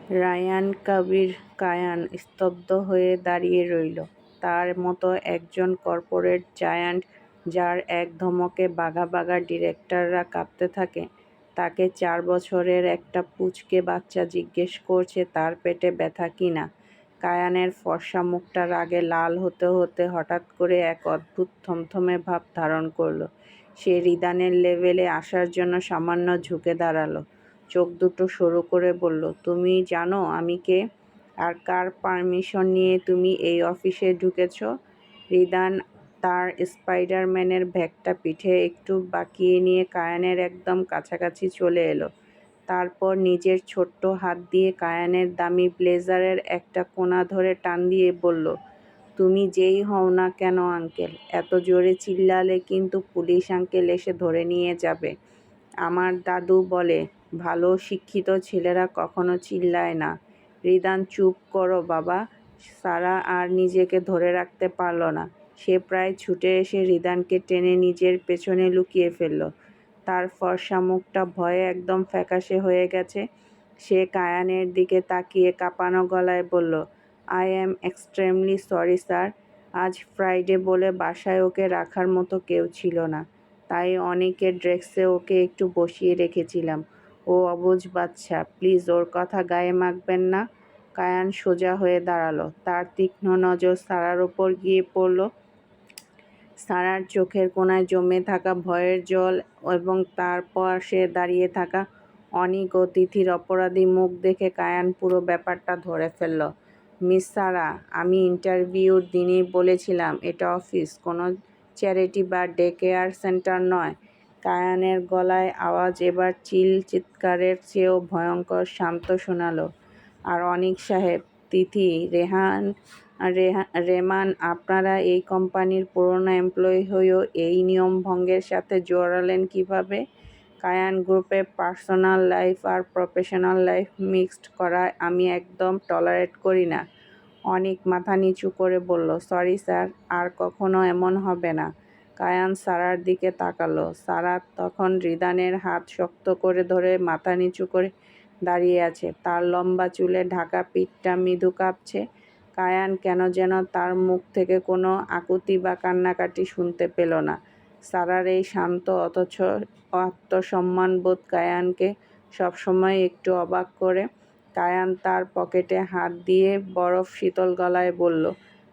Ryan কবির কায়ান স্তব্ধ হয়ে দাঁড়িয়ে রইল। তার মতো একজন কর্পোরেট জায়ান্ট, যার এক ধমকে বাঘা বাঘা ডিরেক্টররা কাঁপতে থাকে, তাকে 4 বছরের একটা পুচকে বাচ্চা জিজ্ঞেস করছে তার পেটে ব্যথা কি না। কায়ানের ফর্সা মুখটা রাগে লাল হতে হতে হঠাৎ করে এক অদ্ভুত থমথমে ভাব ধারণ করল। সে রিদানের লেভেলে আসার জন্য সামান্য ঝুঁকে দাঁড়ালো। চোখ দুটো সরু করে বলল, তুমি জানো আমি কে? আর কার পারমিশন নিয়ে তুমি এই অফিসে ঢুকেছ? রিদান তার স্পাইডারম্যানের ব্যাগটা পিঠে একটু বাঁকিয়ে নিয়ে কায়ানের একদম কাছাকাছি চলে এলো। তারপর নিজের ছোট্ট হাত দিয়ে কায়ানের দামি ব্লেজারের একটা কোণা ধরে টান দিয়ে বলল, তুমি যেই হও না কেন আঙ্কেল, এত জোরে চিল্লালে কিন্তু পুলিশ আঙ্কেল এসে ধরে নিয়ে যাবে। আমার দাদু বলে, ভালো শিক্ষিত ছেলেরা কখনো চিল্লায় না। রিদান, চুপ করো বাবা। সারা আর নিজেকে ধরে রাখতে পারল না। সে প্রায় ছুটে এসে রিদানকে টেনে নিজের পেছনে লুকিয়ে ফেলল। তার ফর্সা মুখটা ভয়ে একদম ফ্যাকাশে হয়ে গেছে। সে কায়ানের দিকে তাকিয়ে কাঁপানো গলায় বলল, I am extremely sorry sir. আজ ফ্রাইডে বলে বাসায় ওকে রাখার মতো কেউ ছিল না, তাই অনেকের ডেস্কে ওকে একটু বসিয়ে রেখেছিলাম। ও অবুঝ বাচ্চা, প্লিজ ওর কথা গায়ে মাখবেন না। কায়ান সোজা হয়ে দাঁড়ালো। তার তীক্ষ্ণ নজর সারার ওপর গিয়ে পড়ল। সারার চোখের কোণায় জমে থাকা ভয়ের জল এবং তারপর সে দাঁড়িয়ে থাকা অনীক ও তিথির অপরাধী মুখ দেখে কায়ান পুরো ব্যাপারটা ধরে ফেলল। মিস সারা, আমি ইন্টারভিউর দিনেই বলেছিলাম এটা অফিস, কোনো চ্যারিটি বা ডে কেয়ার সেন্টার নয়। কায়ানের গলায় আওয়াজ এবার চিৎকারের চেয়েও ভয়ঙ্কর শান্ত শোনালো। আর অনীক সাহেব, তিথি, রেমান, আপনারা এই কোম্পানির পুরনো এমপ্লয়ি হয়েও এই নিয়ম ভঙ্গের সাথে জড়ালেন কিভাবে? কায়ান গ্রুপে পার্সোনাল লাইফ আর প্রফেশনাল লাইফ মিক্সড করা আমি একদম টলারেট করি না। অনীক মাথা নিচু করে বলল, সরি স্যার, আর কখনো এমন হবে না। কায়ান সারার দিকে তাকালো। সারা তখন রিদানের হাত শক্ত করে ধরে মাথা নিচু করে দাঁড়িয়ে আছে। তার লম্বা চুলে ঢাকা পিঠটা মৃদু কাঁপছে। কায়ান কেন যেন তার মুখ থেকে কোনো আকুতি বা কান্নাকাটি শুনতে পেল না। সারার এই শান্ত অথচ আত্মসম্মানবোধ কায়ানকে সবসময় একটু অবাক করে। কায়ান তার পকেটে হাত দিয়ে বরফ শীতল গলায় বলল,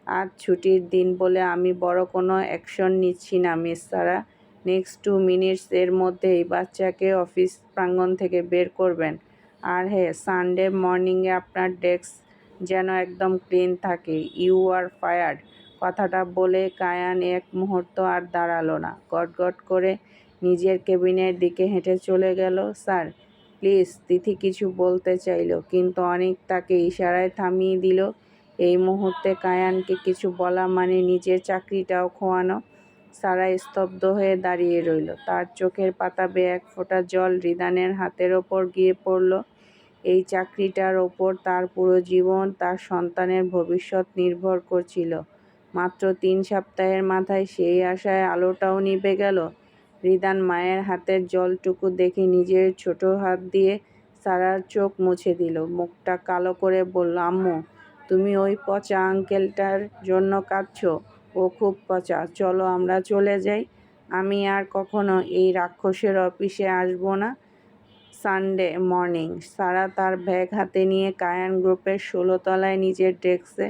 আজ ছুটির দিন বলে আমি বড় কোনো অ্যাকশন নিচ্ছি না মিস সারা। নেক্সট 2 মিনিটস এর মধ্যে এই বাচ্চাকে অফিস প্রাঙ্গণ থেকে বের করবেন। আর হ্যাঁ, সানডে মর্নিংয়ে আপনার ডেস্ক যেন একদম ক্লিন থাকে। You are fired. কথাটা বলে কায়ান এক মুহূর্ত আর দাঁড়ালো না। গটগট করে নিজের কেবিনের দিকে হেঁটে চলে গেল। Sir, please. তিথি কিছু বলতে চাইল, কিন্তু অনেক তাকে ইশারায় থামিয়ে দিল। এই মুহূর্তে কায়ানকে কিছু বলা মানে নিজের চাকরিটাও খোয়ানো। সারা স্তব্ধ হয়ে দাঁড়িয়ে রইল। তার চোখের পাতা বেয়ে এক ফোঁটা জল রিদানের হাতের ওপর গিয়ে পড়ল। এই চাকরিটার ওপর তার পুরো জীবন, তার সন্তানের ভবিষ্যৎ নির্ভর করছিল। মাত্র 3 সপ্তাহের মাথায় সেই আশায় আলোটাও নিভে গেল। রিদান মায়ের হাতের জলটুকু দেখে নিজের ছোট হাত দিয়ে সারার চোখ মুছে দিল। মুখটা কালো করে বলল, আম্মু, তুমি ওই পচা আঙ্কেলটার জন্য কাঁদছো? ও খুব পচা। চলো আমরা চলে যাই। আমি আর কখনো এই রাক্ষসের অফিসে আসবো না। Sunday morning. সারা তার ব্যাগ হাতে নিয়ে কায়ান গ্রুপের 16 তলায় নিজের ডেস্কে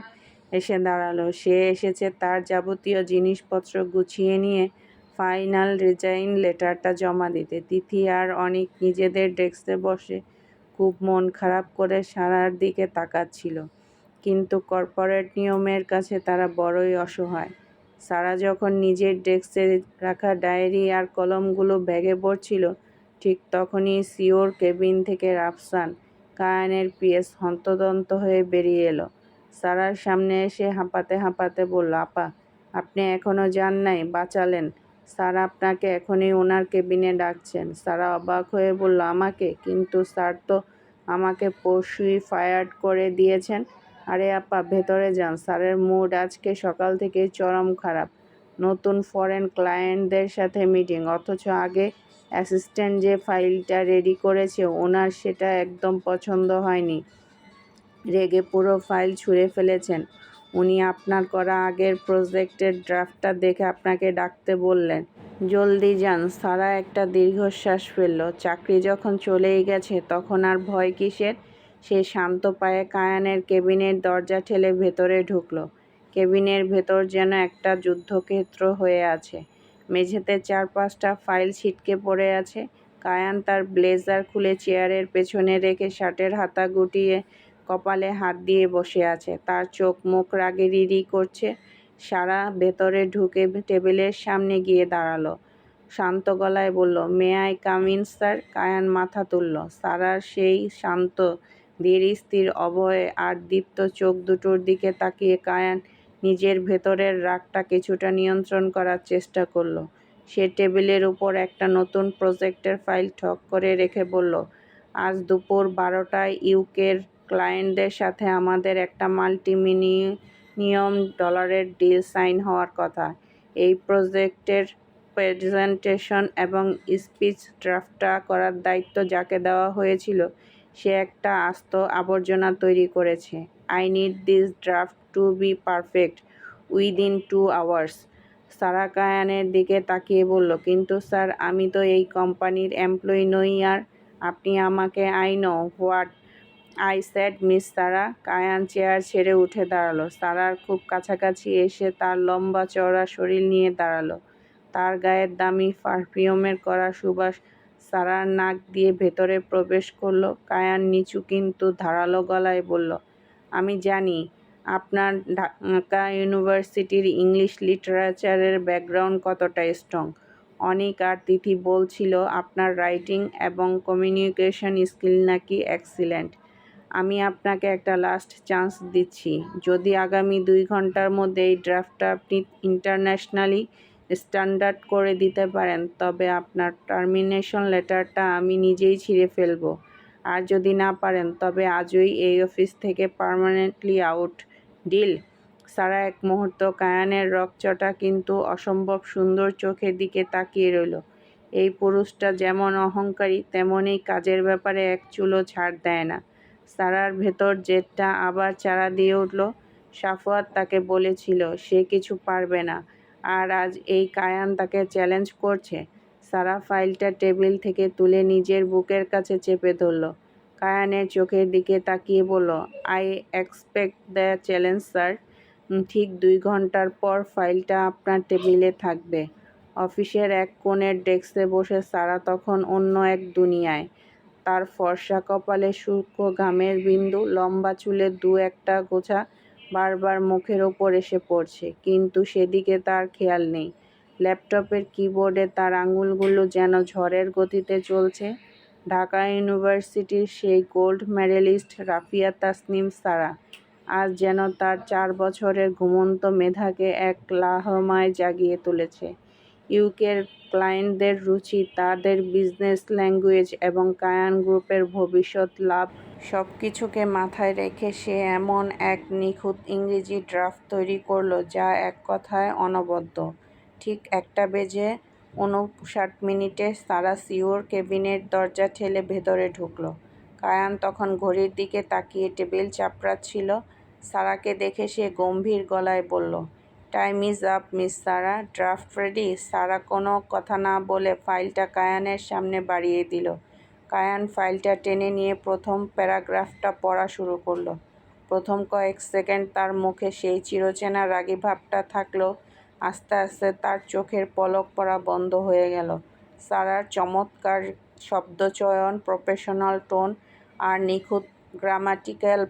এসে দাঁড়ালো। সে এসেছে তার যাবতীয় জিনিসপত্র গুছিয়ে নিয়ে ফাইনাল রিজাইন লেটারটা জমা দিতে। তিথি আর অনেক নিজেদের ডেস্কে বসে খুব মন খারাপ করে সারার দিকে তাকাচ্ছিল, কিন্তু কর্পোরেট নিয়মের কাছে তারা বড়ই অসহায়। সারা যখন নিজের ডেস্কে রাখা ডায়েরি আর কলমগুলো ব্যাগে ভরছিল, ঠিক তখনই সিওর কেবিন থেকে রাফসান, কায়ানের পিএস, হন্তদন্ত হয়ে বেরিয়ে এলো। সারার সামনে এসে হাঁপাতে হাঁপাতে বলল, আপা, আপনি এখনও যান নাই? বাঁচালেন। স্যার আপনাকে এখনই ওনার কেবিনে ডাকছেন। সারা অবাক হয়ে বলল, আমাকে? কিন্তু স্যার তো আমাকে পরশুই ফায়ার্ড করে দিয়েছেন। আরে আপা, ভেতরে যান। স্যারের মুড আজকে সকাল থেকেই চরম খারাপ। নতুন ফরেন ক্লায়েন্টদের সাথে মিটিং, অথচ আগে অ্যাসিস্ট্যান্ট যে ফাইলটা রেডি করেছে ওনার সেটা একদম পছন্দ হয়নি। রেগে পুরো ফাইল ছুঁড়ে ফেলেছেন। উনি আপনার করা আগের প্রজেক্টের ড্রাফটটা দেখে আপনাকে ডাকতে বললেন। জলদি যান। সারা একটা দীর্ঘশ্বাস ফেলল। চাকরি যখন চলেই গেছে তখন আর ভয় কিসের? সে শান্ত পায়ে কায়ানের কেবিনের দরজা ঠেলে ভেতরে ঢুকল। কেবিনের ভেতর যেন একটা যুদ্ধক্ষেত্র হয়ে আছে। মেঝেতে 4-5টা ফাইল ছিটকে পড়ে আছে। কায়ান তার ব্লেজার খুলে চেয়ারের পেছনে রেখে শার্টের হাতা গুটিয়ে কপালে হাত দিয়ে বসে আছে। তার চোখ মুখ রাগে রিরি করছে। সারা ভেতরে ঢুকে টেবিলের সামনে গিয়ে দাঁড়ালো। শান্ত গলায় বলল, may I come in sir? Kayan মাথা তুলল। সারার সেই শান্ত ধীর স্থির অভয় আর দীপ্ত চোখ দুটোর দিকে তাকিয়ে কায়ান নিজের ভেতরের রাগটা কিছুটা নিয়ন্ত্রণ করার চেষ্টা করল। সে টেবিলের উপর একটা নতুন প্রজেক্টের ফাইল ঠক করে রেখে বলল, আজ দুপুর 12টায় ইউকের ক্লায়েন্টদের সাথে আমাদের একটা মাল্টি-মিলিয়ন ডলারের ডিল সাইন হওয়ার কথা। এই প্রজেক্টের প্রেজেন্টেশন এবং স্পিচ ড্রাফটটা করার দায়িত্ব যাকে দেওয়া হয়েছিল সে একটা আস্ত আবর্জনা তৈরি করেছে। I need this draft to be perfect within 2 hours. Sara কায়ানের দিকে তাকিয়ে বলল, কিন্তু স্যার আমি তো এই কোম্পানির এমপ্লয়ি নই। আর আপনি আমাকে I know what I said miss Sara. Kayan chair ছেড়ে উঠে দাঁড়ালো। সারার খুব কাছাকাছি এসে তার লম্বা চওড়া শরীর নিয়ে দাঁড়ালো। তার গায়ের দামি পারফিউমের করা সুবাস সারার নাক দিয়ে ভেতরে প্রবেশ করল। কায়ান নিচু কিন্তু ধারালো গলায় বলল, আমি জানি আপনার ঢাকা ইউনিভার্সিটির ইংলিশ লিটারেচারের ব্যাকগ্রাউন্ড কতটা স্ট্রং। অনিক আর তিথি বলছিল আপনার রাইটিং এবং কমিউনিকেশন স্কিল নাকি এক্সিলেন্ট। আমি আপনাকে একটা লাস্ট চান্স দিচ্ছি। যদি আগামী 2 ঘন্টার মধ্যে এই ড্রাফটটা আপনি ইন্টারন্যাশনালি স্ট্যান্ডার্ড করে দিতে পারেন তবে আপনার টার্মিনেশন লেটারটা আমি নিজেই ছিঁড়ে ফেলব। আর যদি না পারেন তবে আজই এই অফিস থেকে পার্মানেন্টলি আউট। ডিল? সারা এক মুহূর্ত কায়ানের রকচটা কিন্তু অসম্ভব সুন্দর চোখের দিকে তাকিয়ে রইল। এই পুরুষটা যেমন অহংকারী তেমনই কাজের ব্যাপারে এক চুলও ছাড় দেয় না। সারার ভেতর জেদটা আবার চাড়া দিয়ে উঠল। সাফওয়াত তাকে বলেছিল সে কিছু পারবে না, আর আজ এই কায়ান তাকে চ্যালেঞ্জ করছে। সারা ফাইলটা টেবিল থেকে তুলে নিজের বুকের কাছে চেপে ধরল। কায়ানের চোখের দিকে তাকিয়ে বলল, I expect the challenge sir. ঠিক 2 ঘন্টার পর ফাইলটা আপনার টেবিলে থাকবে। অফিসের এক কোণের ডেস্কে বসে সারা তখন অন্য এক দুনিয়ায়। তার ফর্সা কপালে সূক্ষ্ম ঘামের বিন্দু, লম্বা চুলের 2-1টা গোছা বারবার মুখের ওপর এসে পড়ছে, কিন্তু সেদিকে তার খেয়াল নেই। ল্যাপটপের কিবোর্ডে তার আঙুলগুলো যেন ঝড়ের গতিতে চলছে। ঢাকা ইউনিভার্সিটির সেই গোল্ড মেডেলিস্ট রাফিয়া তাসনিম সারা আজ যেন তার 4 বছরের ঘুমন্ত মেধাকে এক লাহমায় জাগিয়ে তুলেছে। ইউকের ক্লায়েন্টদের রুচি, তাদের বিজনেস ল্যাঙ্গুয়েজ এবং কায়ান গ্রুপের ভবিষ্যৎ লাভ সবকিছুকে মাথায় রেখে সে এমন এক নিখুঁত ইংরেজি ড্রাফট তৈরি করল যা এক কথায় অনবদ্য। ঠিক 1:59 সারা শিওর কেবিনের দরজা ঠেলে ভেতরে ঢুকল। কায়ান তখন ঘড়ির দিকে তাকিয়ে টেবিল চাপড়াচ্ছিল। সারাকে দেখে সে গম্ভীর গলায় বলল, time is up miss Sara. Draft ready? Sara কোনো কথা না বলে ফাইলটা কায়ানের সামনে বাড়িয়ে দিল। কায়ান ফাইলটা টেনে নিয়ে প্রথম প্যারাগ্রাফটা পড়া শুরু করল। প্রথম কয়েক সেকেন্ড তার মুখে সেই চিরচেনা রাগী ভাবটা থাকলেও আস্তে আস্তে তার চোখের পলক পড়া বন্ধ হয়ে গেল। সারার চমৎকার শব্দচয়ন, প্রফেশনাল টোন আর নিখুঁত গ্রামাটিক্যাল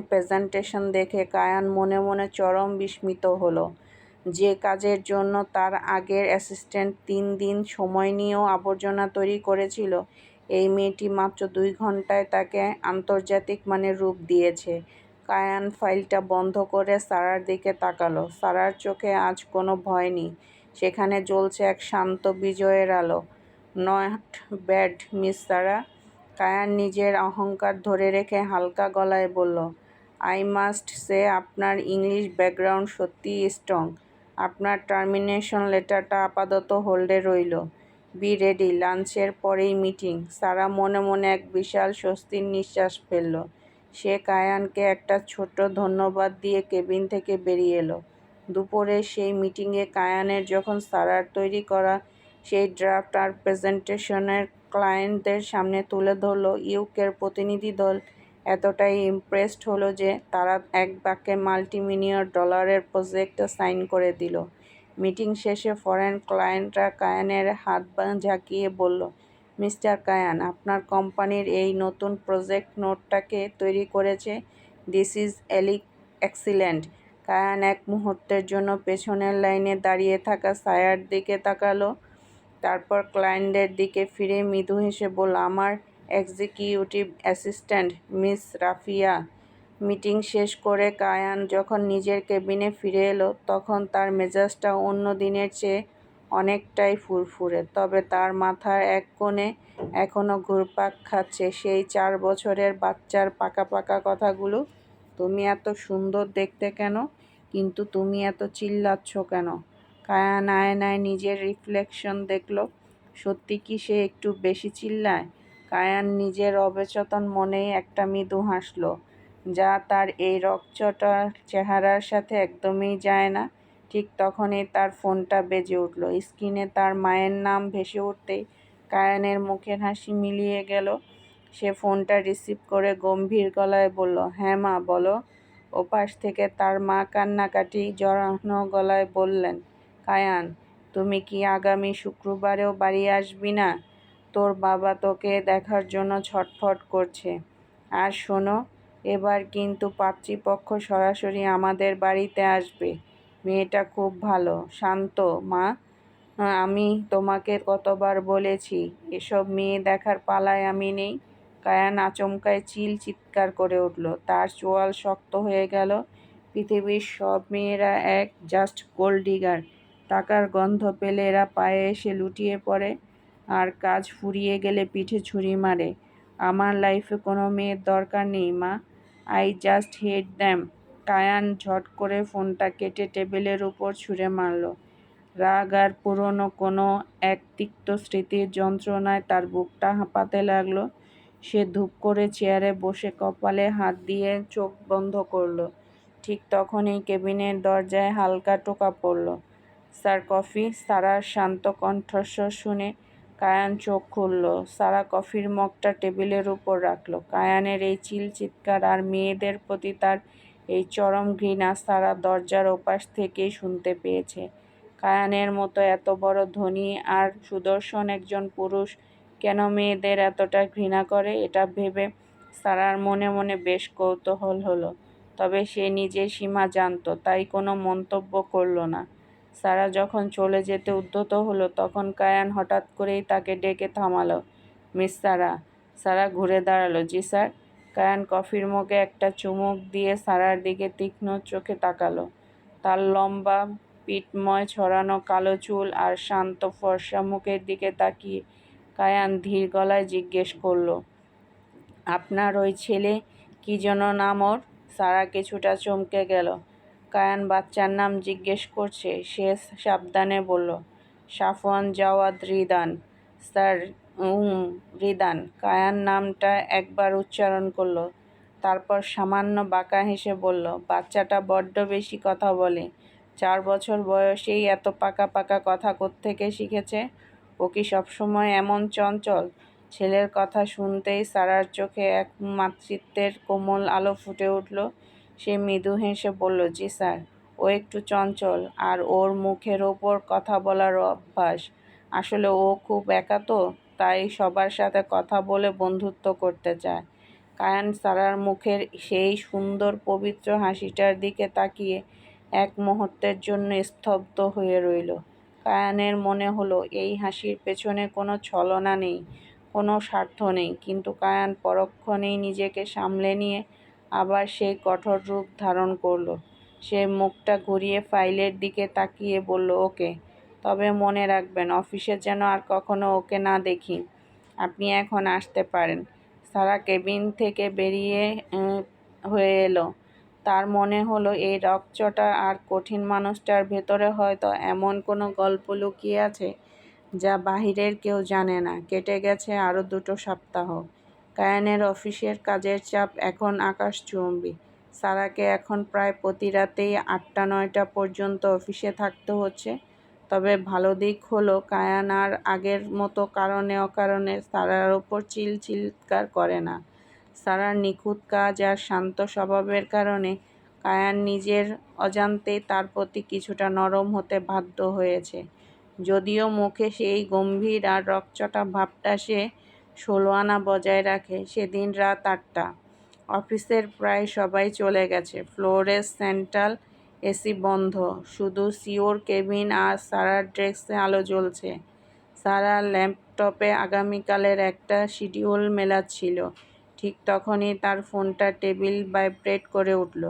প্রেজেন্টেশন দেখে কায়ান মনে মনে চরম বিস্মিত হলো। যে কাজের জন্য তার আগের অ্যাসিস্ট্যান্ট 3 দিন সময় নিয়েও আবর্জনা তৈরি করেছিল, এই মেয়েটি মাত্র 2 ঘন্টায় তাকে আন্তর্জাতিক মানের রূপ দিয়েছে। কায়ান ফাইলটা বন্ধ করে সারার দিকে তাকালো। সারার চোখে আজ কোনো ভয় নেই, সেখানে জ্বলছে এক শান্ত বিজয়ের আলো। Not bad miss Sara. Kayan নিজের অহংকার ধরে রেখে হালকা গলায় বলল, আই মাস্ট সে আপনার ইংলিশ ব্যাকগ্রাউন্ড সত্যিই স্ট্রং। আপনার টার্মিনেশন লেটারটা আপাতত হোল্ডে রইল। বি রেডি, লাঞ্চের পরেই মিটিং। সারা মনে মনে এক বিশাল স্বস্তির নিঃশ্বাস ফেলল। সে কায়ানকে একটা ছোট্ট ধন্যবাদ দিয়ে কেবিন থেকে বেরিয়ে এলো। দুপুরে সেই মিটিংয়ে কায়ানের যখন সারার তৈরি করা সেই ড্রাফট আর প্রেজেন্টেশনের ক্লায়েন্টদের সামনে তুলে ধরল, ইউকের প্রতিনিধি দল এতটাই ইমপ্রেসড হলো যে তারা এক বাক্যে মাল্টি-মিলিয়ন ডলারের প্রজেক্টে সাইন করে দিল। মিটিং শেষে ফরেন ক্লায়েন্টরা কায়ানের হাত ঝাঁকিয়ে বলল, মিস্টার কায়ান, আপনার কোম্পানির এই নতুন প্রজেক্ট নোটটাকে তৈরি করেছে। This is excellent. কায়ান এক মুহূর্তের জন্য পেছনের লাইনে দাঁড়িয়ে থাকা সায়ার দিকে তাকালো, তারপর ক্লায়েন্টদের দিকে ফিরে মৃদু হেসে বলল, আমার executive assistant miss Rafia. Meeting শেষ করে কায়ান যখন নিজের কেবিনে ফিরে এলো তখন তার মেজাজটা অন্য দিনের চেয়ে অনেকটাই ফুরফুরে, তবে তার মাথার এক কোণে এখনো ঘুরপাক খাচ্ছে সেই 4 বছরের বাচ্চার পাকা পাকা কথাগুলো। তুমি এত সুন্দর দেখতে কেন? কিন্তু তুমি এত চিল্লাচ্ছ কেন? কায়ান আয়নায় নিজের রিফ্লেকশন দেখল। সত্যি কি সে একটু বেশি চিল্লায়? কায়ান নিজের অবচেতন মনেই একটা মৃদু হাসল, যা তার এই রকচটা চেহারার সাথে একদমই যায় না। ঠিক তখনই তার ফোনটা বেজে উঠল। স্ক্রিনে তার মায়ের নাম ভেসে উঠতেই কায়ানের মুখের হাসি মিলিয়ে গেল। সে ফোনটা রিসিভ করে গম্ভীর গলায় বলল, হ্যাঁ মা, বলো। ওপাশ থেকে তার মা কান্নাকাটি জড়ানো গলায় বললেন, কায়ান, তুমি কি আগামী শুক্রবারেও বাড়ি আসবি না? তোর বাবা তোকে দেখার জন্য ছটফট করছে। আর শোনো, এবার কিন্তু পাত্রীপক্ষ সরাসরি আমাদের বাড়িতে আসবে। মেয়েটা খুব ভালো, শান্ত। মা, আমি তোমাকে কতবার বলেছি, এসব মেয়ে দেখার পালায় আমি নেই। কায়ান আচমকায় চিৎকার করে উঠল। তার চোয়াল শক্ত হয়ে গেল। পৃথিবীর সব মেয়েরা এক জাস্ট গোল্ড ডিগার। টাকার গন্ধ পেলে এরা পায়ে এসে লুটিয়ে পড়ে, আর কাজ ফুরিয়ে গেলে পিঠে ছুরি মারে। আমার লাইফে কোনো মেয়ের দরকার নেই মা। I just hate them. Kayan ঝট করে ফোনটা কেটে টেবিলের উপর ছুঁড়ে মারল। রাগ আর পুরনো কোনো এক তিক্ত স্মৃতির যন্ত্রণায় তার বুকটা হাঁপাতে লাগল। সে ধূপ করে চেয়ারে বসে কপালে হাত দিয়ে চোখ বন্ধ করল। ঠিক তখনই কেবিনের দরজায় হালকা টোকা পড়ল। Sir, coffee. সারার শান্ত কণ্ঠস্বর শুনে কায়ান চোখ খুলল। সারা কফির মগটা টেবিলের উপর রাখল। কায়ানের এই চিৎকার আর মেয়েদের প্রতি তার এই চরম ঘৃণা সারা দরজার ওপাশ থেকেই শুনতে পেয়েছে। কায়ানের মতো এত বড় ধনী আর সুদর্শন একজন পুরুষ কেন মেয়েদের এতটা ঘৃণা করে, এটা ভেবে সারার মনে মনে বেশ কৌতূহল হলো। তবে সে নিজের সীমা জানত, তাই কোনো মন্তব্য করল না। সারা যখন চলে যেতে উদ্যত হলো তখন কায়ান হঠাৎ করেই তাকে ডেকে থামালো। মিস সারা। সারা ঘুরে দাঁড়ালো। জি স্যার। কায়ান কফির মগে একটা চুমুক দিয়ে সারার দিকে তীক্ষ্ণ চোখে তাকালো। তার লম্বা পিঠময় ছড়ানো কালো চুল আর শান্ত ফর্সা মুখের দিকে তাকিয়ে কায়ান ধীর গলায় জিজ্ঞেস করল, আপনার ওই ছেলে কি যেন নাম ওর? সারা কিছুটা চমকে গেল। কায়ান বাচ্চার নাম জিজ্ঞেস করছে, সে সাবধানে বলল, সাফওয়ান জাওয়াদ রিদান। স্যার, রিদান। কায়ান নামটা একবার উচ্চারণ করল, তারপর সামান্য বাঁকা হেসে বলল, বাচ্চাটা বড্ড বেশি কথা বলে। 4 বছর বয়সেই এত পাকা পাকা কথা কোত্থেকে শিখেছে? ও কি সবসময় এমন চঞ্চল? ছেলের কথা শুনতেই সারার চোখে এক মাতৃত্বের কোমল আলো ফুটে উঠল। সে মৃদু হেসে বলল, জি স্যার, ও একটু চঞ্চল, আর ওর মুখের ওপর কথা বলার অভ্যাস। আসলে ও খুব একা তো, তাই সবার সাথে কথা বলে বন্ধুত্ব করতে চায়। কায়ান সারার মুখের সেই সুন্দর পবিত্র হাসিটার দিকে তাকিয়ে এক মুহূর্তের জন্য স্তব্ধ হয়ে রইল। কায়ানের মনে হলো এই হাসির পেছনে কোনো ছলনা নেই, কোনো স্বার্থ নেই। কিন্তু কায়ান পরক্ষণেই নিজেকে সামলে নিয়ে আবার সেই কঠোর রূপ ধারণ করল। সে মুখটা ঘুরিয়ে ফাইলের দিকে তাকিয়ে বলল, ওকে, তবে মনে রাখবেন অফিসে যেন আর কখনো ওকে না দেখি। আপনি এখন আসতে পারেন। সারা কেবিন থেকে বেরিয়ে হয়ে এলো। তার মনে হলো এই রকচটা আর কঠিন মানুষটার ভেতরে হয়তো এমন কোনো গল্প লুকিয়ে আছে যা বাহিরের কেউ জানে না। কেটে গেছে আরও 2 সপ্তাহ। কায়ানের অফিসের কাজের চাপ এখন আকাশচুম্বী। সারাকে এখন প্রায় প্রতি রাতেই 8টা-9টা পর্যন্ত অফিসে থাকতে হচ্ছে। তবে ভালো দিক হলো কায়ান আর আগের মতো কারণে অকারণে সারার ওপর চিৎকার করে না। সারার নিখুঁত কাজ আর শান্ত স্বভাবের কারণে কায়ান নিজের অজান্তেই তার প্রতি কিছুটা নরম হতে বাধ্য হয়েছে। যদিও মুখে সেই গম্ভীর আর রকচটা ভাবটা সে 16 আনা বজায় রাখে। সেদিন রাত 8টা। অফিসের প্রায় সবাই চলে গেছে। ফ্লোরের সেন্ট্রাল এসি বন্ধ। শুধু সিওর কেবিন আর সারার ডেস্কে আলো জ্বলছে। সারা ল্যাপটপে আগামীকালের একটা শিডিউল মেলাচ্ছিল। ঠিক তখনই তার ফোনটা টেবিল ভাইব্রেট করে উঠল।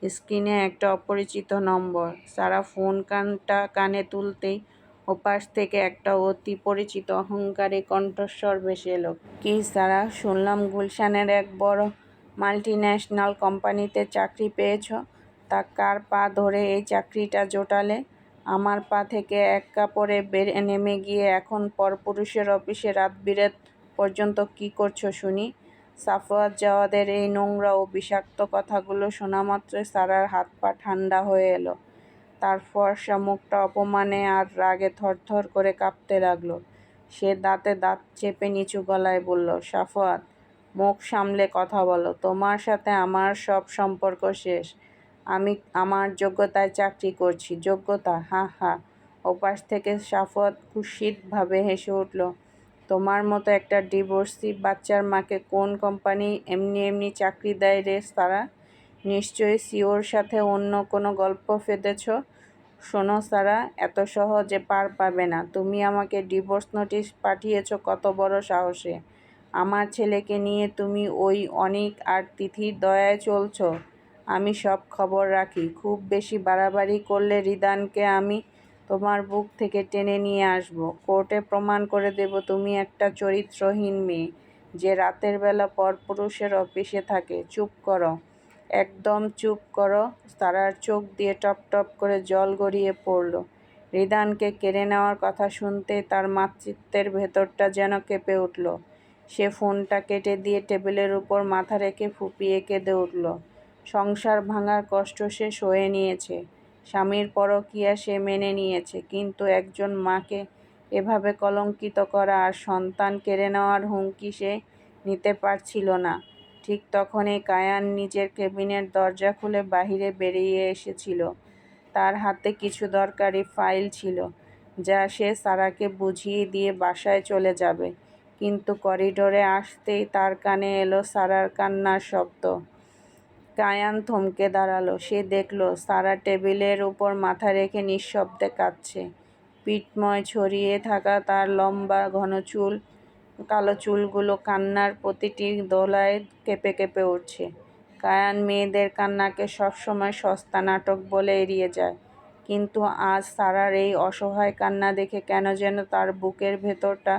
স্ক্রিনে একটা অপরিচিত নম্বর। সারা ফোনটা কানে তুলতেই ওপাশ থেকে একটা অতি পরিচিত অহংকারী কণ্ঠস্বর ভেসে এলো। কি সারা, শুনলাম গুলশানের এক বড় মাল্টিন্যাশনাল কোম্পানিতে চাকরি পেয়েছ। তা কার পা ধরে এই চাকরিটা জোটালে? আমার পা থেকে এক কাপড়ে নেমে গিয়ে এখন পরপুরুষের অফিসে রাত-বিরেত পর্যন্ত কী করছো শুনি? সাফওয়াত জাওয়াদের এই নোংরা ও বিষাক্ত কথাগুলো শোনামাত্রই সারার হাত-পা ঠান্ডা হয়ে এলো। তার ফর্সা মুখটা অপমানে আর রাগে থরথর করে কাঁপতে লাগল। সে দাঁতে দাঁত চেপে নিচু গলায় বলল, সাফওয়াত, মুখ সামলে কথা বলো। তোমার সাথে আমার সব সম্পর্ক শেষ। আমি আমার যোগ্যতায় চাকরি করছি। যোগ্যতা? হা হা। ওপাশ থেকে সাফওয়াত কুৎসিতভাবে হেসে উঠল। তোমার মতো একটা ডিভোর্সি বাচ্চার মাকে কোন কোম্পানি এমনি এমনি চাকরি দেয় রে সারা? নিশ্চয়ই সিওর সাথে অন্য কোনো গল্প ফেঁদেছ। শোনো সারা, এত সহজে পার পাবে না। তুমি আমাকে ডিভোর্স নোটিশ পাঠিয়েছ কত বড় সাহসে? আমার ছেলেকে নিয়ে তুমি ওই অনিক আর তিথির দয়ায় চলছ? আমি সব খবর রাখি। খুব বেশি বাড়াবাড়ি করলে রিদানকে আমি তোমার বুক থেকে টেনে নিয়ে আসব। কোর্টে প্রমাণ করে দেব তুমি একটা চরিত্রহীন মেয়ে যে রাতের বেলা পরপুরুষের অফিসে থাকে। চুপ করো, একদম চুপ করো। সারার চোখ দিয়ে টপ টপ করে জল গড়িয়ে পড়ল। রিদানকে কেড়ে নেওয়ার কথা শুনতেই তার মাতৃত্বের ভেতরটা যেন কেঁপে উঠল। সে ফোনটা কেটে দিয়ে টেবিলের উপর মাথা রেখে ফুঁপিয়ে কেঁদে উঠল। সংসার ভাঙার কষ্ট সে সয়ে নিয়েছে। স্বামীর পরকীয়া সে মেনে নিয়েছে, কিন্তু একজন মাকে এভাবে কলঙ্কিত করা আর সন্তান কেড়ে নেওয়ার হুমকি সে নিতে পারছিল না। ঠিক তখনই কায়ান নিজের কেবিনের দরজা খুলে বাহিরে বেরিয়ে এসেছিল। তার হাতে কিছু দরকারি ফাইল ছিল, যা সে সারাকে বুঝিয়ে দিয়ে বাসায় চলে যাবে। কিন্তু করিডোরে আসতেই তার কানে এলো সারার কান্নার শব্দ। কায়ান থমকে দাঁড়ালো। সে দেখল সারা টেবিলের উপর মাথা রেখে নিঃশব্দে কাঁদছে। পিঠময় ছড়িয়ে থাকা তার লম্বা ঘন কালো চুলগুলো কান্নার প্রতিটি দোলায় কেঁপে কেঁপে উঠছে। কায়ান মেয়েদের কান্নাকে সবসময় সস্তা নাটক বলে এড়িয়ে যায়, কিন্তু আজ সারার এই অসহায় কান্না দেখে কেন যেন তার বুকের ভেতরটা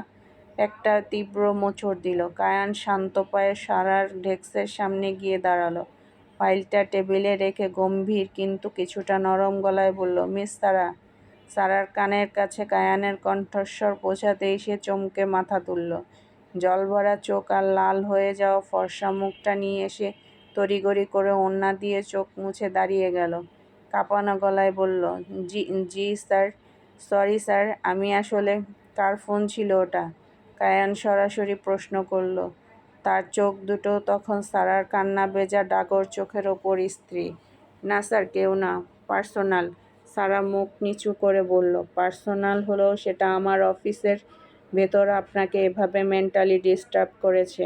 একটা তীব্র মোচড় দিল। কায়ান শান্ত পায়ে সারার ডেস্কের সামনে গিয়ে দাঁড়ালো। ফাইলটা টেবিলে রেখে গম্ভীর কিন্তু কিছুটা নরম গলায় বলল, মিস সারা। সারার কানের কাছে কায়ানের কণ্ঠস্বর পৌঁছাতেই সে চমকে মাথা তুলল। জলভরা চোখ আর লাল হয়ে যাওয়া ফর্সা মুখটা নিয়ে এসে তড়িঘড়ি করে ওড়না দিয়ে চোখ মুছে দাঁড়িয়ে গেল। কাঁপানো গলায় বলল, জি জি স্যার, সরি স্যার, আমি আসলে কার ফোন ছিল ওটা? কায়ান সরাসরি প্রশ্ন করল। তার চোখ দুটো তখন সারার কান্না ভেজা ডাগর চোখের ওপর স্থির। না স্যার, কেউ না, পার্সোনাল। সারা মুখ নিচু করে বলল, পার্সোনাল হলেও সেটা আমার অফিসের ভেতর আপনাকে এভাবে মেন্টালি ডিস্টার্ব করেছে।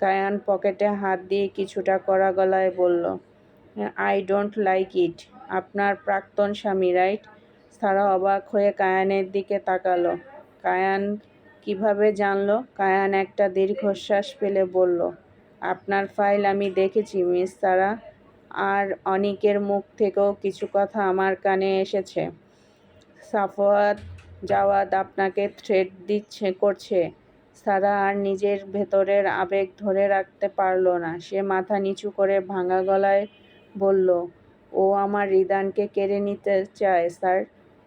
কায়ান পকেটে হাত দিয়ে কিছুটা কড়া গলায় বলল, আই ডোন্ট লাইক ইট। আপনার প্রাক্তন স্বামী, রাইট? সারা অবাক হয়ে কায়ানের দিকে তাকালো। কায়ান কিভাবে জানলো? কায়ান একটা দীর্ঘশ্বাস ফেলে বলল, আপনার ফাইল আমি দেখেছি মিস সারা, আর অনিকের মুখ থেকেও কিছু কথা আমার কানে এসেছে। সাফওয়াত জাওয়াদ আপনাকে থ্রেট করছে। সারা আর নিজের ভেতরের আবেগ ধরে রাখতে পারল না। সে মাথা নিচু করে ভাঙা গলায় বলল, ও আমার রিদানকে কেড়ে নিতে চায় স্যার।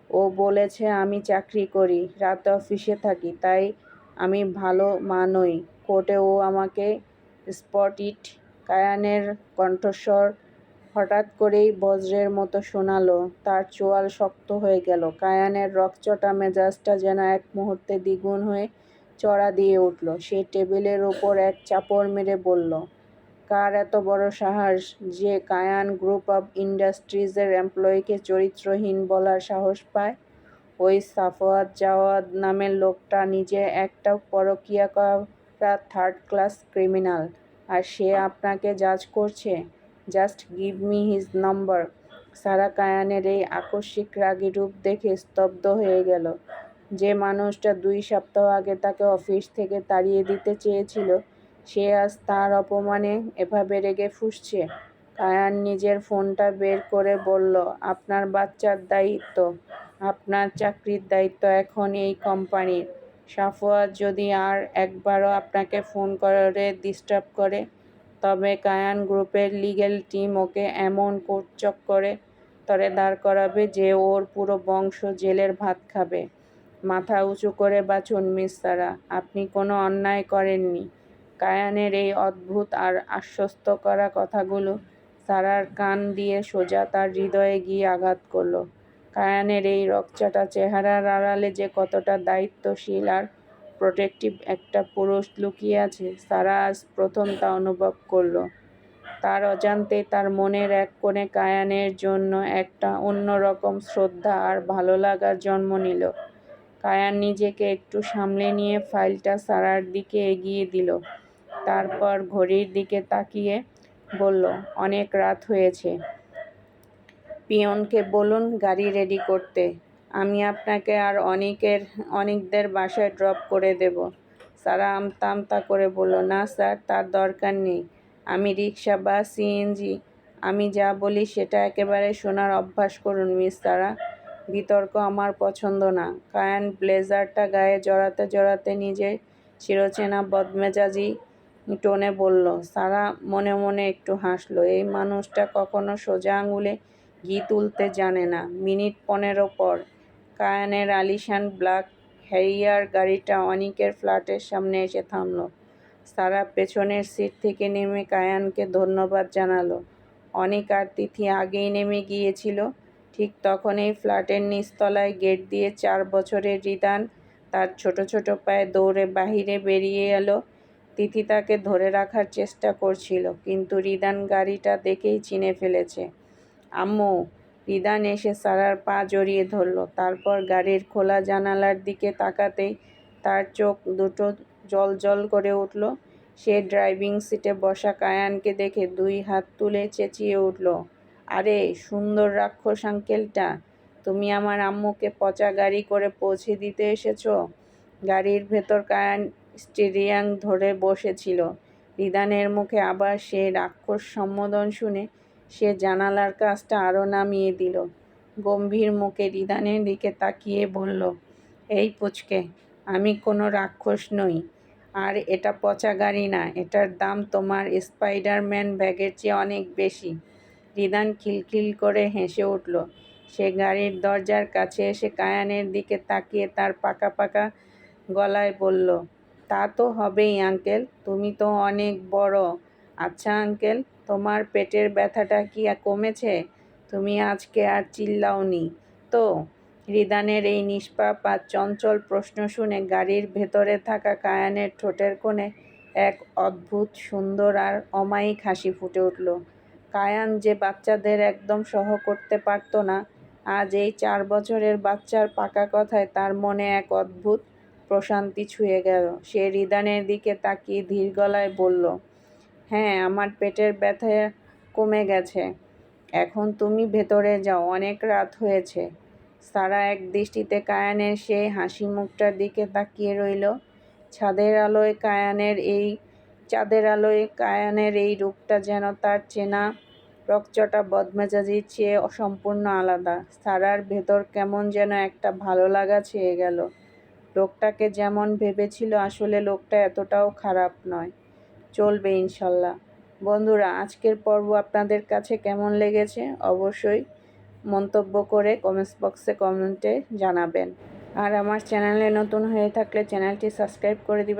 ও বলেছে আমি চাকরি করি, রাতে অফিসে থাকি, তাই আমি ভালো মা নই। কোর্টে ও আমাকে স্পট ইট। কায়ানের কণ্ঠস্বর হঠাৎ করেই বজ্রের মতো শোনালো। তার চোয়াল শক্ত হয়ে গেল। কায়ানের রকচটা মেজাজটা যেন এক মুহূর্তে দ্বিগুণ হয়ে চড়া দিয়ে উঠল। সে টেবিলের ওপর এক চাপড় মেরে বলল, কার এত বড় সাহস যে কায়ান গ্রুপ অব ইন্ডাস্ট্রিজের এমপ্লয়িকে চরিত্রহীন বলার সাহস পায়? ওই সাফওয়াত জাওয়াদ নামের লোকটা নিজে একটা পরকীয়া করা থার্ড ক্লাস ক্রিমিনাল, আর সে আপনাকে জাজ করছে? Just give me his number. Sara কায়ানের এই আকস্মিক রাগী রূপ দেখে স্তব্ধ হয়ে গেল। যে মানুষটা 2 সপ্তাহ আগে তাকে অফিস থেকে তাড়িয়ে দিতে চেয়েছিল, সে আজ তার অপমানে এভাবে রেগে ফুঁসছে। কায়ান নিজের ফোনটা বের করে বলল, আপনার বাচ্চার দায়িত্ব, আপনার চাকরির দায়িত্ব এখন এই কোম্পানির। সাফওয়াত যদি আর একবারও আপনাকে ফোন করে ডিস্টার্ব করে, তবে কায়ান গ্রুপের লিগ্যাল টিম ওকে এমন কোর্ট চক্করে তরে দাঁড় করাবে যে ওর পুরো বংশ জেলের ভাত খাবে। মাথা উঁচু করে বাঁচুন মিস সারা, আপনি কোনো অন্যায় করেননি। কায়ানের এই অদ্ভুত আর আশ্বস্ত করা কথাগুলো সারার কান দিয়ে সোজা তার হৃদয়ে গিয়ে আঘাত করল। কায়ানের এই রকচটা চেহারার আড়ালে যে কতটা দায়িত্বশীল আর প্রোটেক্টিভ একটা পুরুষ লুকিয়ে আছে, সারা আজ প্রথম তা অনুভব করল। তার অজান্তেই তার মনের এক কোণে কায়ানের জন্য একটা অন্যরকম শ্রদ্ধা আর ভালো লাগার জন্ম নিল। কায়ান নিজেকে একটু সামলে নিয়ে ফাইলটা সারার দিকে এগিয়ে দিল। তারপর ঘড়ির দিকে তাকিয়ে বলল, অনেক রাত হয়েছে, পিয়নকে বলুন গাড়ি রেডি করতে। আমি আপনাকে আর অনিকদের বাসায় ড্রপ করে দেব। সারা আমতা আমতা করে বলল, না স্যার, তার দরকার নেই। আমি রিক্সা বা সিএনজি, আমি যা বলি সেটা একেবারে শোনার অভ্যাস করুন মিস সারা। বিতর্ক আমার পছন্দ না। কায়ান ব্লেজারটা গায়ে জড়াতে জড়াতে নিজের চিরচেনা বদমেজাজি টোনে বলল। সারা মনে মনে একটু হাসল। এই মানুষটা কখনো সোজা আঙুলে ঘি তুলতে জানে না। মিনিট 15 পর কায়ানের আলিশান ব্ল্যাক হ্যারিয়ার গাড়িটা অনিকের ফ্ল্যাটের সামনে এসে থামল। সারা পেছনের সিট থেকে নেমে কায়ানকে ধন্যবাদ জানালো। অনিক আর তিথি আগেই নেমে গিয়েছিল। ঠিক তখনই ফ্ল্যাটের নিচতলায় গেট দিয়ে 4 বছরের রিদান তার ছোট ছোট পায়ে দৌড়ে বাহিরে বেরিয়ে এলো। তিথি তাকে ধরে রাখার চেষ্টা করছিল, কিন্তু রিদান গাড়িটা দেখেই চিনে ফেলেছে। আম্মু! রিদান এসে সারার পা জড়িয়ে ধরল। তারপর গাড়ির খোলা জানালার দিকে তাকাতেই তার চোখ দুটো জ্বলজ্বল করে উঠল। সে ড্রাইভিং সিটে বসা কায়ানকে দেখে 2 হাত তুলে চেঁচিয়ে উঠল, আরে সুন্দর রাক্ষস আঙ্কেলটা, তুমি আমার আম্মুকে পচা গাড়ি করে পৌঁছে দিতে এসেছো? গাড়ির ভেতর কায়ান স্টিয়ারিং ধরে বসেছিল। রিদানের মুখে আবার সে রাক্ষস সম্বোধন শুনে সে জানালার কাজটা আরও নামিয়ে দিল। গম্ভীর মুখে রিদানের দিকে তাকিয়ে বলল, এই পুচকে, আমি কোনো রাক্ষস নই। আর এটা পচা গাড়ি না, এটার দাম তোমার স্পাইডারম্যান ব্যাগের চেয়ে অনেক বেশি। রিদান খিলখিল করে হেসে উঠল। সে গাড়ির দরজার কাছে এসে কায়ানের দিকে তাকিয়ে তার পাকা পাকা গলায় বলল, তা তো হবেই আঙ্কেল, তুমি তো অনেক বড়। আচ্ছা আঙ্কেল, তোমার পেটের ব্যথাটা কি কমেছে? তুমি আজকে আর চিল্লাওনি তো? রিদানের এই নিষ্পাপ আর চঞ্চল প্রশ্ন শুনে গাড়ির ভেতরে থাকা কায়ানের ঠোঁটের কোণে এক অদ্ভুত সুন্দর আর অমায়িক হাসি ফুটে উঠল। কায়ান যে বাচ্চাদের একদম সহ করতে পারত না, আজ এই 4 বছরের বাচ্চার পাকা কথায় তার মনে এক অদ্ভুত প্রশান্তি ছুঁয়ে গেল। সে রিদানের দিকে তাকিয়ে ধীর গলায় বলল, হ্যাঁ, আমার পেটের ব্যথা কমে গেছে। এখন তুমি ভেতরে যাও, অনেক রাত হয়েছে। সারা এক দৃষ্টিতে কায়ানের সেই হাসি মুখটার দিকে তাকিয়ে রইল। চাঁদের আলোয় কায়ানের এই রূপটা যেন তার চেনা রকচটা বদমেজাজির চেয়ে সম্পূর্ণ আলাদা। সারার ভেতর কেমন যেন একটা ভালো লাগা ছেয়ে গেল। লোকটাকে যেমন ভেবেছিল, আসলে লোকটা এতটাও খারাপ নয়। চলবে ইনশাল্লাহ। বন্ধুরা, আজকের পর্ব আপনাদের কাছে কেমন লেগেছে অবশ্যই মন্তব্য করে কমেন্টস বক্সে কমেন্টে জানাবেন। আর আমার চ্যানেলে নতুন হয়ে থাকলে চ্যানেলটি সাবস্ক্রাইব করে দিবেন।